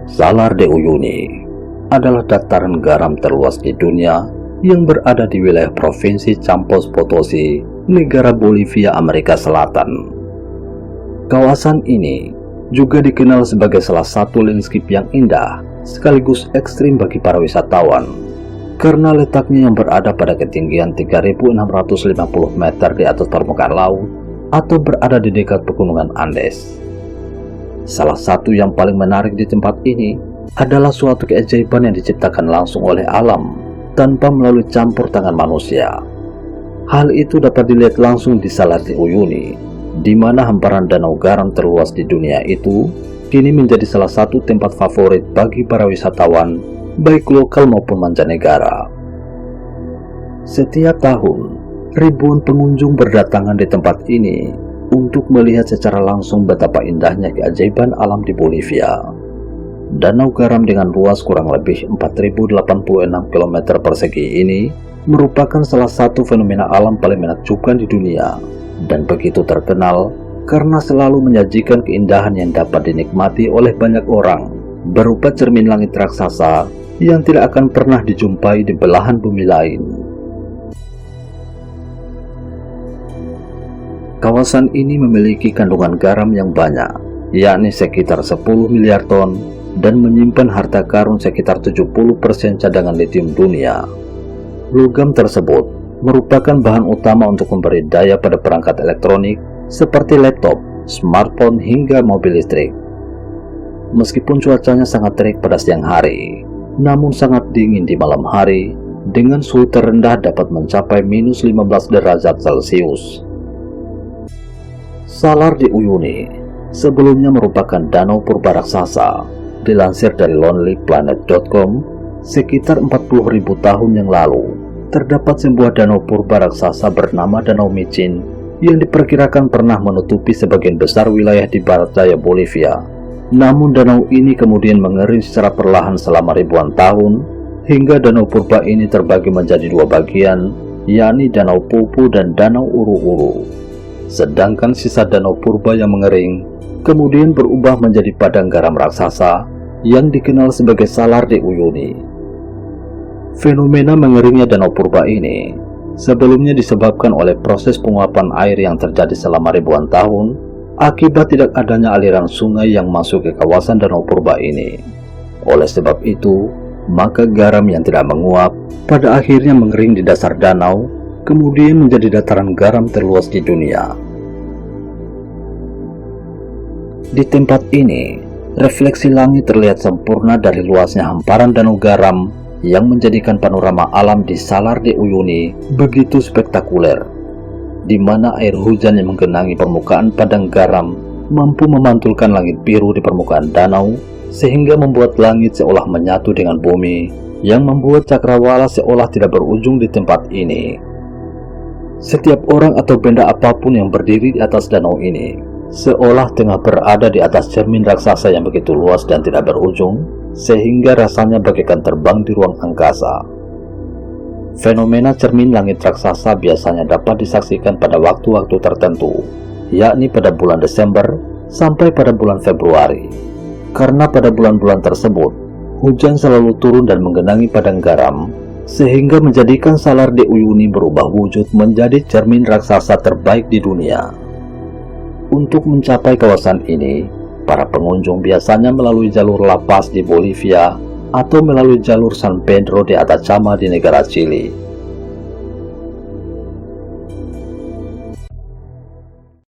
Salar de Uyuni adalah dataran garam terluas di dunia yang berada di wilayah Provinsi Campos Potosi, negara Bolivia, Amerika Selatan. Kawasan ini juga dikenal sebagai salah satu landscape yang indah sekaligus ekstrim bagi para wisatawan karena letaknya yang berada pada ketinggian 3.650 meter di atas permukaan laut atau berada di dekat pegunungan Andes. Salah satu yang paling menarik di tempat ini adalah suatu keajaiban yang diciptakan langsung oleh alam tanpa melalui campur tangan manusia. Hal itu dapat dilihat langsung di Salar de Uyuni, di mana hamparan danau garam terluas di dunia itu kini menjadi salah satu tempat favorit bagi para wisatawan, baik lokal maupun mancanegara. Setiap tahun, ribuan pengunjung berdatangan di tempat ini untuk melihat secara langsung betapa indahnya keajaiban alam di Bolivia. Danau garam dengan luas kurang lebih 4.086 km persegi ini merupakan salah satu fenomena alam paling menakjubkan di dunia dan begitu terkenal karena selalu menyajikan keindahan yang dapat dinikmati oleh banyak orang berupa cermin langit raksasa yang tidak akan pernah dijumpai di belahan bumi lain. Kawasan ini memiliki kandungan garam yang banyak, yakni sekitar 10 miliar ton, dan menyimpan harta karun sekitar 70% cadangan litium dunia. Logam tersebut merupakan bahan utama untuk memberi daya pada perangkat elektronik seperti laptop, smartphone, hingga mobil listrik. Meskipun cuacanya sangat terik pada siang hari, namun sangat dingin di malam hari, dengan suhu terendah dapat mencapai minus 15 derajat Celcius. Salar de Uyuni sebelumnya merupakan danau purba raksasa. Dilansir dari lonelyplanet.com, sekitar 40.000 tahun yang lalu, terdapat sebuah danau purba raksasa bernama Danau Micin yang diperkirakan pernah menutupi sebagian besar wilayah di barat daya Bolivia. Namun danau ini kemudian mengering secara perlahan selama ribuan tahun, hingga danau purba ini terbagi menjadi dua bagian, yakni Danau Pupu dan Danau Uru-Uru. Sedangkan sisa danau purba yang mengering kemudian berubah menjadi padang garam raksasa yang dikenal sebagai Salar de Uyuni. Fenomena mengeringnya danau purba ini sebelumnya disebabkan oleh proses penguapan air yang terjadi selama ribuan tahun akibat tidak adanya aliran sungai yang masuk ke kawasan danau purba ini. Oleh sebab itu, maka garam yang tidak menguap pada akhirnya mengering di dasar danau, kemudian menjadi dataran garam terluas di dunia. Di tempat ini, refleksi langit terlihat sempurna dari luasnya hamparan danau garam yang menjadikan panorama alam di Salar de Uyuni begitu spektakuler, di mana air hujan yang menggenangi permukaan padang garam mampu memantulkan langit biru di permukaan danau, sehingga membuat langit seolah menyatu dengan bumi, yang membuat cakrawala seolah tidak berujung di tempat ini. Setiap orang atau benda apapun yang berdiri di atas danau ini seolah tengah berada di atas cermin raksasa yang begitu luas dan tidak berujung, sehingga rasanya bagaikan terbang di ruang angkasa. Fenomena cermin langit raksasa biasanya dapat disaksikan pada waktu-waktu tertentu, yakni pada bulan Desember sampai pada bulan Februari. Karena pada bulan-bulan tersebut, hujan selalu turun dan menggenangi padang garam, sehingga menjadikan Salar de Uyuni berubah wujud menjadi cermin raksasa terbaik di dunia. Untuk mencapai kawasan ini, para pengunjung biasanya melalui jalur La Paz di Bolivia atau melalui jalur San Pedro de Atacama di negara Chili.